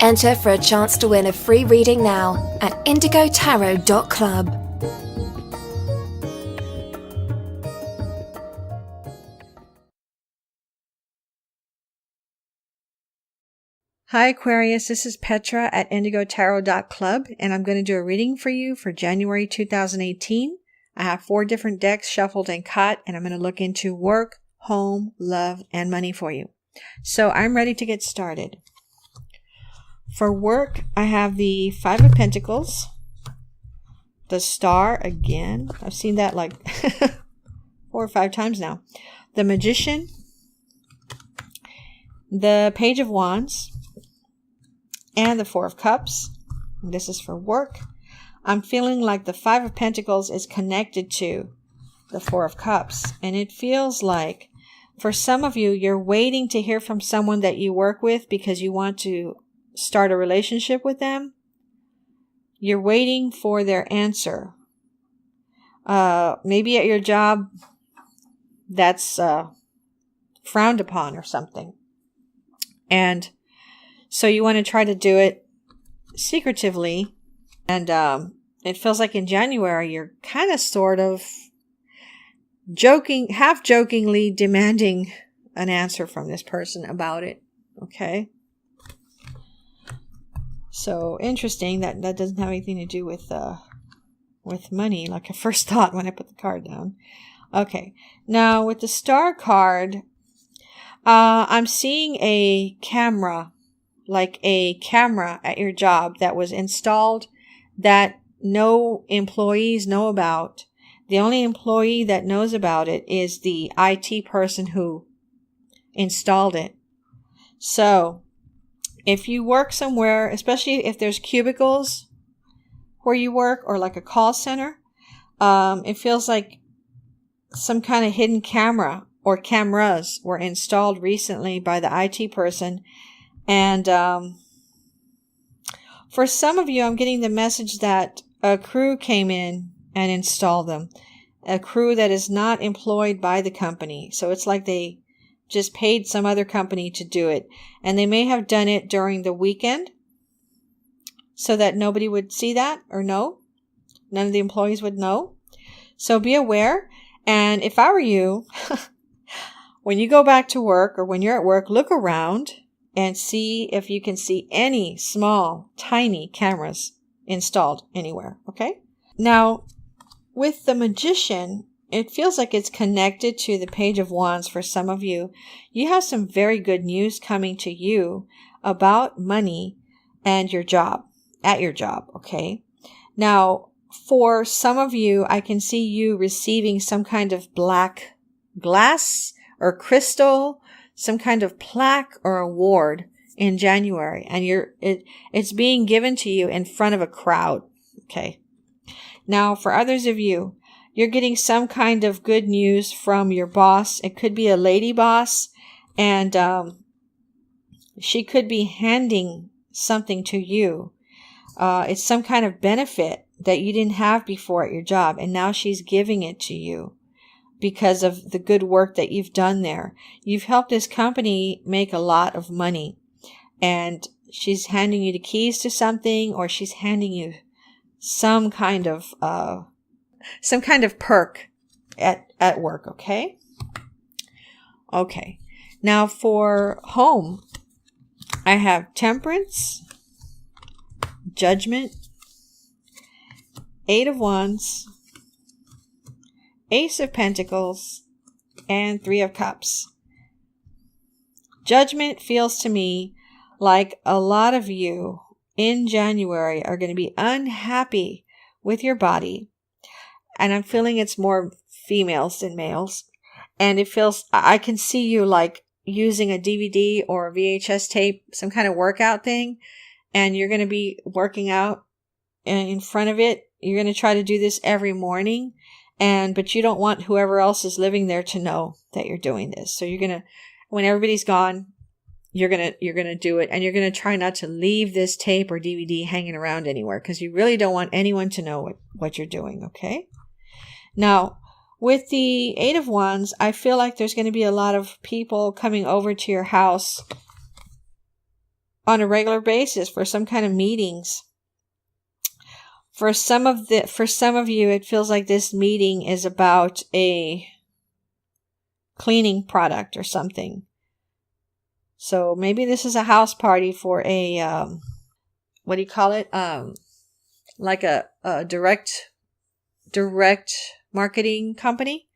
Enter for a chance to win a free reading now at IndigoTarot.club. Hi Aquarius, this is Petra at IndigoTarot.club, and I'm going to do a reading for you for January 2018. I have 4 different decks shuffled and cut, and I'm going to look into work, home, love, and money for you. So I'm ready to get started. For work, I have the 5 of Pentacles, the Star again. I've seen that like 4 or 5 times now. The Magician, the Page of Wands, and the 4 of Cups. This is for work. I'm feeling like the 5 of Pentacles is connected to the 4 of Cups. And it feels like for some of you, you're waiting to hear from someone that you work with because you want to start a relationship with them. You're waiting for their answer. Maybe at your job that's frowned upon or something. And so you want to try to do it secretively. And it feels like in January, you're kind of sort of half jokingly demanding an answer from this person about it. Okay. So interesting that doesn't have anything to do with money, like I first thought when I put the card down. Okay. Now with the Star card, I'm seeing a camera, like a camera at your job that was installed that no employees know about. The only employee that knows about it is the IT person who installed it. So if you work somewhere, especially if there's cubicles where you work or like a call center, it feels like some kind of hidden camera or cameras were installed recently by the IT person. And for some of you, I'm getting the message that a crew came in and installed them. A crew that is not employed by the company. So it's like they just paid some other company to do it. And they may have done it during the weekend so that nobody would see that or know. None of the employees would know. So be aware. And if I were you, when you go back to work or when you're at work, look around and see if you can see any small, tiny cameras installed anywhere. Okay? Now, with the Magician, it feels like it's connected to the Page of Wands for some of you. You have some very good news coming to you about money and your job, at your job, okay? Now, for some of you, I can see you receiving some kind of black glass or crystal, some kind of plaque or award in January, and it's being given to you in front of a crowd, okay? Now, for others of you, you're getting some kind of good news from your boss. It could be a lady boss, and she could be handing something to you. It's some kind of benefit that you didn't have before at your job, and now she's giving it to you because of the good work that you've done there. You've helped this company make a lot of money, and she's handing you the keys to something, or she's handing you some kind of perk at work, okay? Okay. Now for home, I have Temperance, Judgment, 8 of Wands, Ace of Pentacles, and 3 of Cups. Judgment feels to me like a lot of you in January are going to be unhappy with your body. And I'm feeling it's more females than males. And it feels, I can see you like using a DVD or a VHS tape, some kind of workout thing. And you're going to be working out in front of it. You're going to try to do this every morning. But you don't want whoever else is living there to know that you're doing this. So you're going to, when everybody's gone, you're going to do it. And you're going to try not to leave this tape or DVD hanging around anywhere, because you really don't want anyone to know what you're doing. Okay. Now, with the 8 of Wands, I feel like there's going to be a lot of people coming over to your house on a regular basis for some kind of meetings. For some of you, it feels like this meeting is about a cleaning product or something. So maybe this is a house party for a, what do you call it? Like a direct marketing company.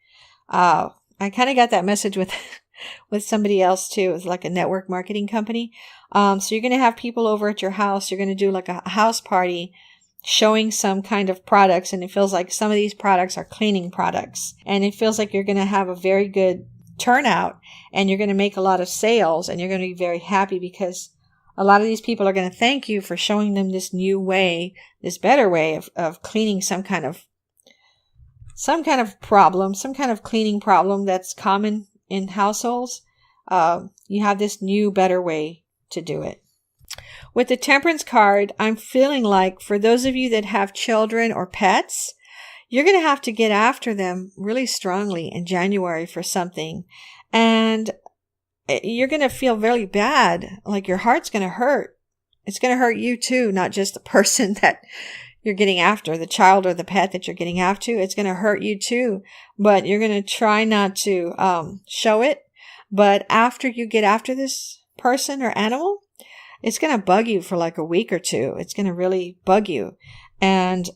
I kind of got that message with somebody else too. It's like a network marketing company. So you're going to have people over at your house. You're going to do like a house party showing some kind of products. And it feels like some of these products are cleaning products. And it feels like you're going to have a very good turnout and you're going to make a lot of sales and you're going to be very happy because a lot of these people are going to thank you for showing them this new way, this better way of cleaning some kind of problem, some kind of cleaning problem that's common in households. You have this new, better way to do it. With the Temperance card, I'm feeling like for those of you that have children or pets, you're going to have to get after them really strongly in January for something. And you're going to feel very bad. Like your heart's going to hurt. It's going to hurt you too, not just the person that you're getting after, the child or the pet that you're getting after. It's going to hurt you too, but you're going to try not to show it. But after you get after this person or animal, it's going to bug you for like a week or two. It's going to really bug you. And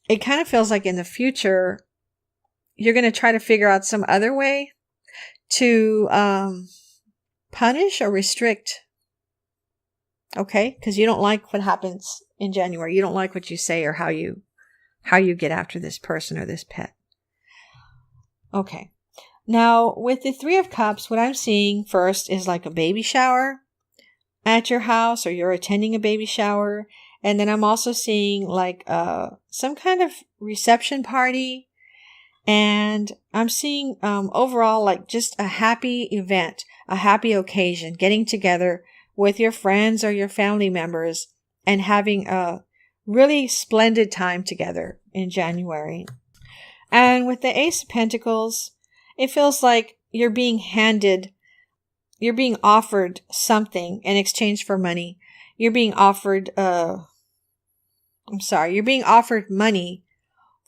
it kind of feels like in the future, you're going to try to figure out some other way to punish or restrict. Okay? Because you don't like what happens in January. You don't like what you say or how you get after this person or this pet. Okay. Now, with the Three of Cups, what I'm seeing first is like a baby shower at your house, or you're attending a baby shower. And then I'm also seeing like some kind of reception party. And I'm seeing overall like just a happy event, a happy occasion, getting together with your friends or your family members and having a really splendid time together in January. And with the Ace of Pentacles, it feels like you're being offered something in exchange for money. You're being offered money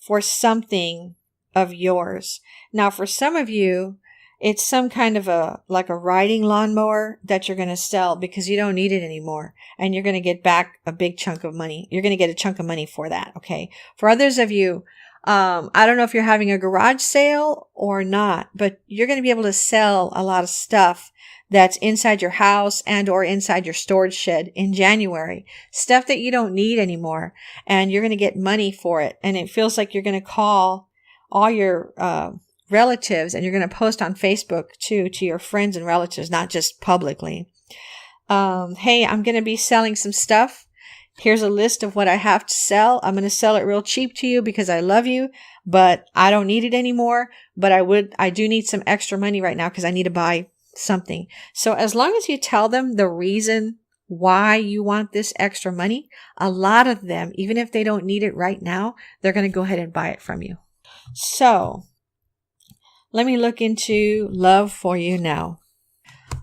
for something of yours. Now, for some of you, it's some kind of a riding lawnmower that you're going to sell because you don't need it anymore. And you're going to get back a big chunk of money. You're going to get a chunk of money for that. Okay. For others of you, I don't know if you're having a garage sale or not, but you're going to be able to sell a lot of stuff that's inside your house and or inside your storage shed in January. Stuff that you don't need anymore. And you're going to get money for it. And it feels like you're going to call all your relatives and you're going to post on Facebook too to your friends and relatives, not just publicly. Hey, I'm going to be selling some stuff. Here's a list of what I have to sell. I'm going to sell it real cheap to you because I love you, but I don't need it anymore. But I do need some extra money right now because I need to buy something. So as long as you tell them the reason why you want this extra money, a lot of them, even if they don't need it right now, they're going to go ahead and buy it from you. So let me look into love for you now.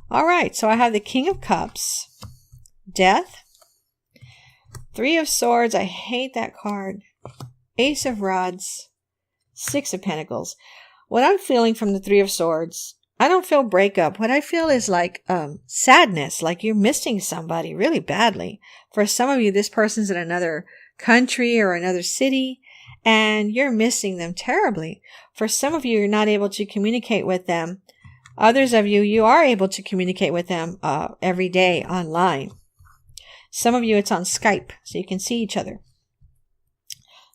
All right. So I have the King of Cups, Death, Three of Swords. I hate that card. Ace of Rods, Six of Pentacles. What I'm feeling from the Three of Swords, I don't feel breakup. What I feel is like sadness, like you're missing somebody really badly. For some of you, this person's in another country or another city, and you're missing them terribly. For some of you, you're not able to communicate with them. Others of you, you are able to communicate with them every day online. Some of you, it's on Skype, so you can see each other.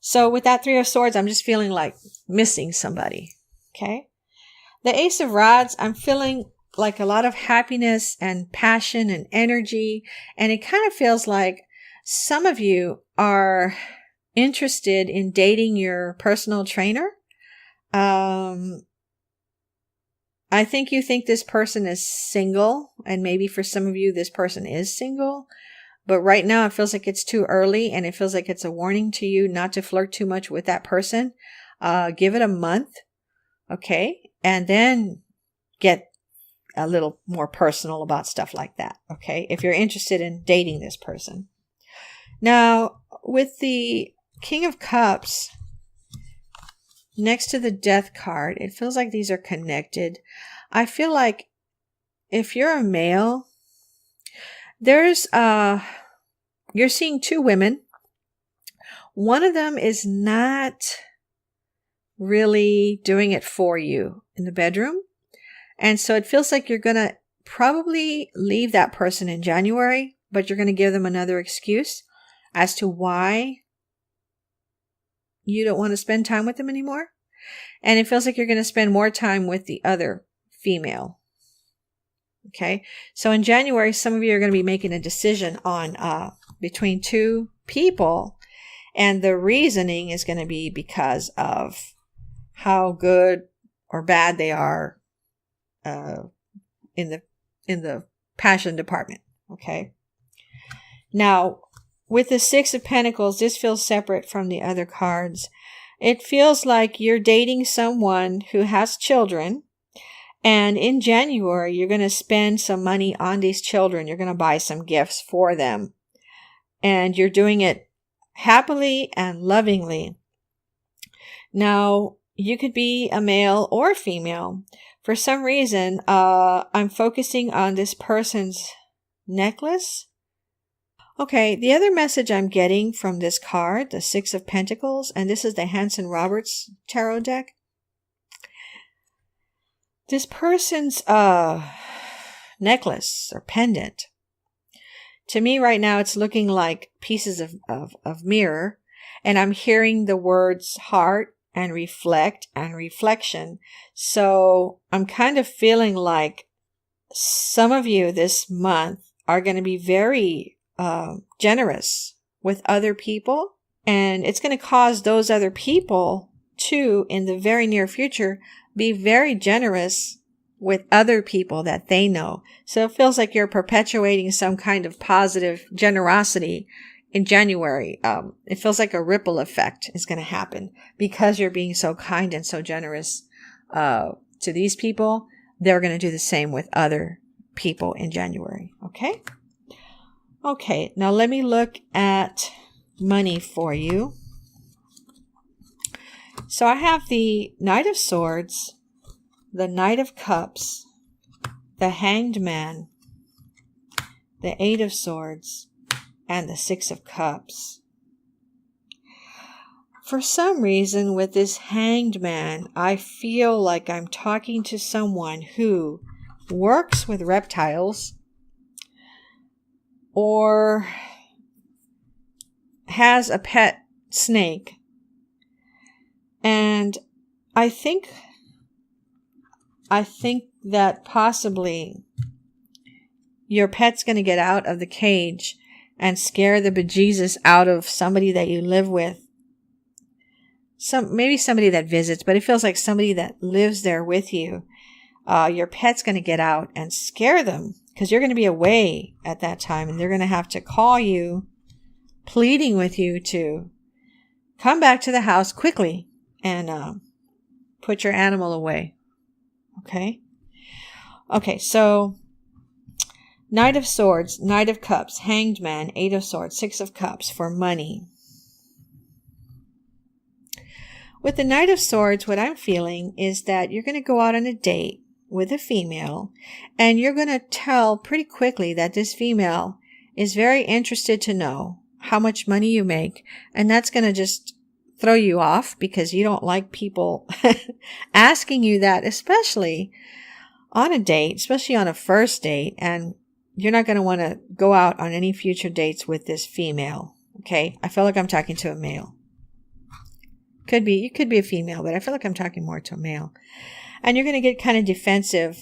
So with that Three of Swords, I'm just feeling like missing somebody. Okay? The Ace of Rods, I'm feeling like a lot of happiness and passion and energy. And it kind of feels like some of you are interested in dating your personal trainer. I think you think this person is single. And maybe for some of you, this person is single. But right now, it feels like it's too early. And it feels like it's a warning to you not to flirt too much with that person. Give it a month. Okay. And then get a little more personal about stuff like that, okay? If you're interested in dating this person. Now, with the King of Cups next to the Death card, it feels like these are connected. I feel like if you're a male, there's you're seeing two women. One of them is not really doing it for you in the bedroom. And so it feels like you're going to probably leave that person in January, but you're going to give them another excuse as to why you don't want to spend time with them anymore. And it feels like you're going to spend more time with the other female. Okay. So in January, some of you are going to be making a decision on, between two people. And the reasoning is going to be because of how good or bad they are in the passion department. Okay. Now, with the Six of Pentacles, this feels separate from the other cards. It feels like you're dating someone who has children, and in January, you're going to spend some money on these children. You're going to buy some gifts for them, and you're doing it happily and lovingly. Now, you could be a male or female. For some reason, I'm focusing on this person's necklace. Okay, the other message I'm getting from this card, the Six of Pentacles, and this is the Hanson Roberts tarot deck. This person's necklace or pendant, to me right now, it's looking like pieces of mirror, and I'm hearing the words heart and reflect and reflection. So I'm kind of feeling like some of you this month are going to be very generous with other people, and it's going to cause those other people to, in the very near future, be very generous with other people that they know. So it feels like you're perpetuating some kind of positive generosity in January. It feels like a ripple effect is going to happen because you're being so kind and so generous to these people. They're going to do the same with other people in January. Okay? Okay, now let me look at money for you. So I have the Knight of Swords, the Knight of Cups, the Hanged Man, the Eight of Swords, and the Six of Cups. For some reason, with this Hanged Man, I feel like I'm talking to someone who works with reptiles or has a pet snake. And I think that possibly your pet's going to get out of the cage and scare the bejesus out of somebody that you live with. Maybe somebody that visits, but it feels like somebody that lives there with you. Your pet's going to get out and scare them because you're going to be away at that time, and they're going to have to call you, pleading with you to come back to the house quickly and put your animal away. Okay? Okay, so Knight of Swords, Knight of Cups, Hanged Man, Eight of Swords, Six of Cups for money. With the Knight of Swords, what I'm feeling is that you're going to go out on a date with a female, and you're going to tell pretty quickly that this female is very interested to know how much money you make, and that's going to just throw you off because you don't like people asking you that, especially on a date, especially on a first date, and you're not going to want to go out on any future dates with this female. Okay? I feel like I'm talking to a male. You could be a female, but I feel like I'm talking more to a male. And you're going to get kind of defensive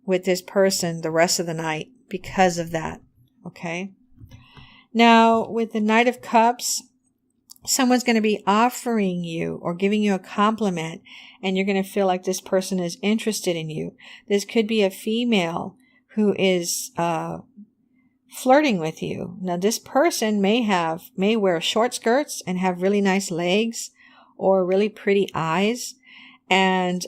with this person the rest of the night because of that. Okay? Now, with the Knight of Cups, someone's going to be offering you or giving you a compliment, and you're going to feel like this person is interested in you. This could be a female who is flirting with you. Now, this person may wear short skirts and have really nice legs or really pretty eyes, and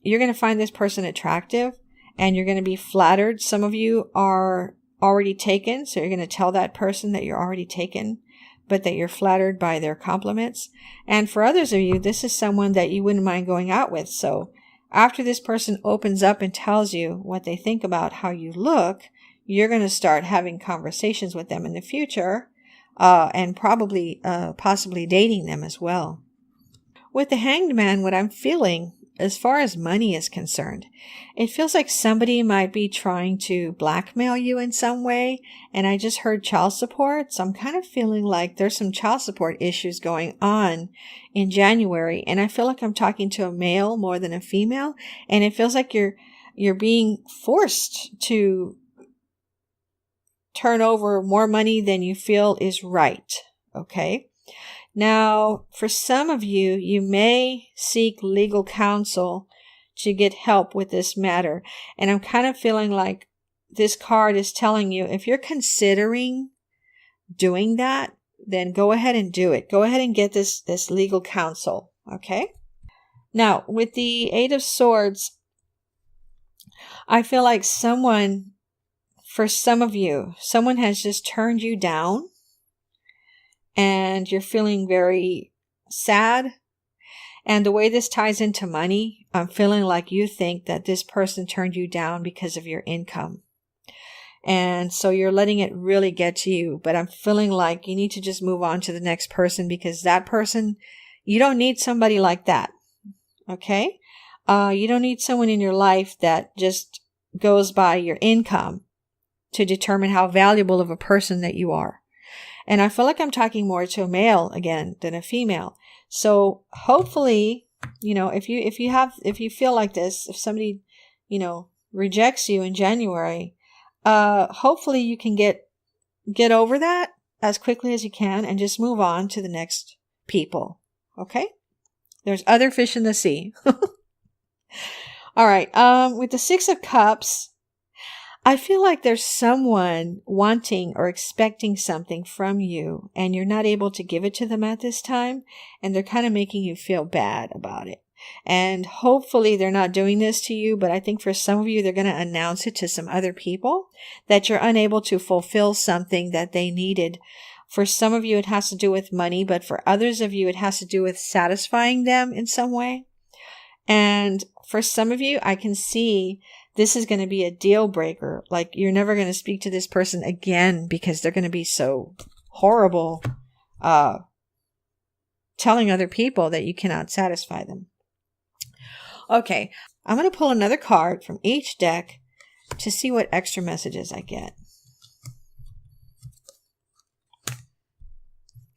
you're going to find this person attractive, and you're going to be flattered. Some of you are already taken, so you're going to tell that person that you're already taken, but that you're flattered by their compliments. And for others of you, this is someone that you wouldn't mind going out with. So after this person opens up and tells you what they think about how you look, you're going to start having conversations with them in the future, and probably possibly dating them as well. With the Hanged Man, what I'm feeling as far as money is concerned, it feels like somebody might be trying to blackmail you in some way. And I just heard child support. So I'm kind of feeling like there's some child support issues going on in January. And I feel like I'm talking to a male more than a female. And it feels like you're being forced to turn over more money than you feel is right. Okay. Now, for some of you, you may seek legal counsel to get help with this matter. And I'm kind of feeling like this card is telling you, if you're considering doing that, then go ahead and do it. Go ahead and get this legal counsel. Okay. Now, with the Eight of Swords, I feel like for some of you, someone has just turned you down. And you're feeling very sad. And the way this ties into money, I'm feeling like you think that this person turned you down because of your income. And so you're letting it really get to you. But I'm feeling like you need to just move on to the next person, because that person, you don't need somebody like that. Okay? You don't need someone in your life that just goes by your income to determine how valuable of a person that you are. And I feel like I'm talking more to a male again than a female. So hopefully, if you feel like this, if somebody, rejects you in January, hopefully you can get over that as quickly as you can and just move on to the next people. Okay? There's other fish in the sea. All right. With the Six of Cups, I feel like there's someone wanting or expecting something from you, and you're not able to give it to them at this time, and they're kind of making you feel bad about it. And hopefully they're not doing this to you, but I think for some of you, they're going to announce it to some other people that you're unable to fulfill something that they needed. For some of you, it has to do with money, but for others of you, it has to do with satisfying them in some way. And for some of you, I can see this is going to be a deal breaker. Like, you're never going to speak to this person again because they're going to be so horrible, telling other people that you cannot satisfy them. Okay, I'm going to pull another card from each deck to see what extra messages I get.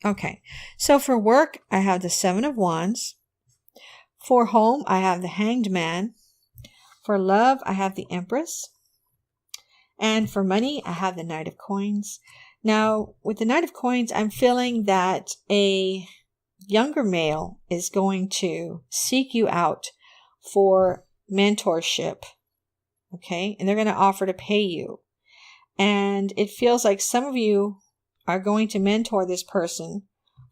Okay, so for work, I have the Seven of Wands. For home, I have the Hanged Man. For love, I have the Empress. And for money, I have the Knight of Coins. Now, with the Knight of Coins, I'm feeling that a younger male is going to seek you out for mentorship. Okay? And they're going to offer to pay you. And it feels like some of you are going to mentor this person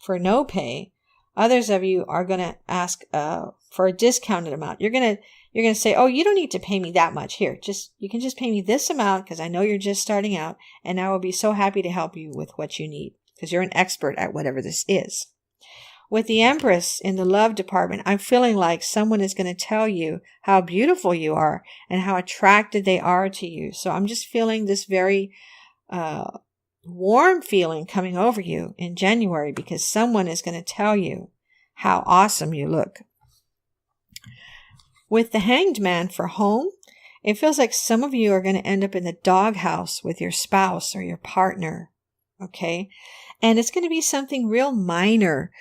for no pay. Others of you are going to ask for a discounted amount. You're going to say, oh, you don't need to pay me that much. Here, you can just pay me this amount because I know you're just starting out, and I will be so happy to help you with what you need because you're an expert at whatever this is. With the Empress in the love department, I'm feeling like someone is going to tell you how beautiful you are and how attracted they are to you. So I'm just feeling this very warm feeling coming over you in January because someone is going to tell you how awesome you look. With the Hanged Man for home, it feels like some of you are going to end up in the doghouse with your spouse or your partner. Okay? And it's going to be something real minor.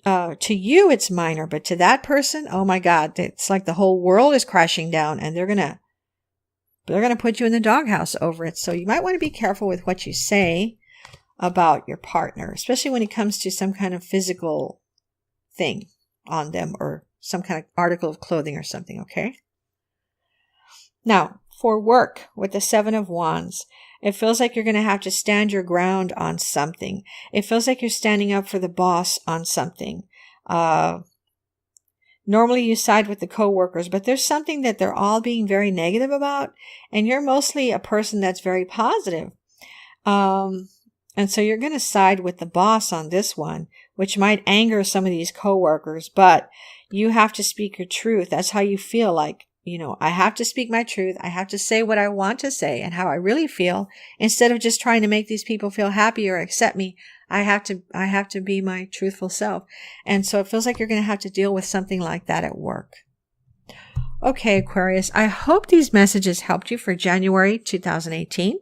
To you, it's minor, but to that person, oh my God, it's like the whole world is crashing down and they're going to put you in the doghouse over it. So you might want to be careful with what you say about your partner, especially when it comes to some kind of physical thing on them or some kind of article of clothing or something, okay? Now, for work with the Seven of Wands, it feels like you're going to have to stand your ground on something. It feels like you're standing up for the boss on something. Normally you side with the coworkers, but there's something that they're all being very negative about, and you're mostly a person that's very positive. And so you're going to side with the boss on this one, which might anger some of these coworkers, but you have to speak your truth. That's how you feel like, I have to speak my truth. I have to say what I want to say and how I really feel instead of just trying to make these people feel happy or accept me. I have to be my truthful self. And so it feels like you're going to have to deal with something like that at work. Okay, Aquarius, I hope these messages helped you for January 2018.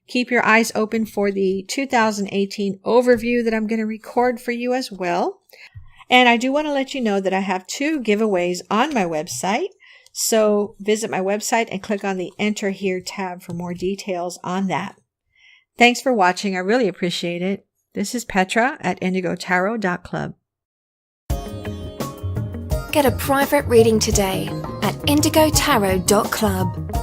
Keep your eyes open for the 2018 overview that I'm going to record for you as well. And I do want to let you know that I have 2 giveaways on my website. So visit my website and click on the Enter Here tab for more details on that. Thanks for watching. I really appreciate it. This is Petra at IndigoTarot.club. Get a private reading today at IndigoTarot.club.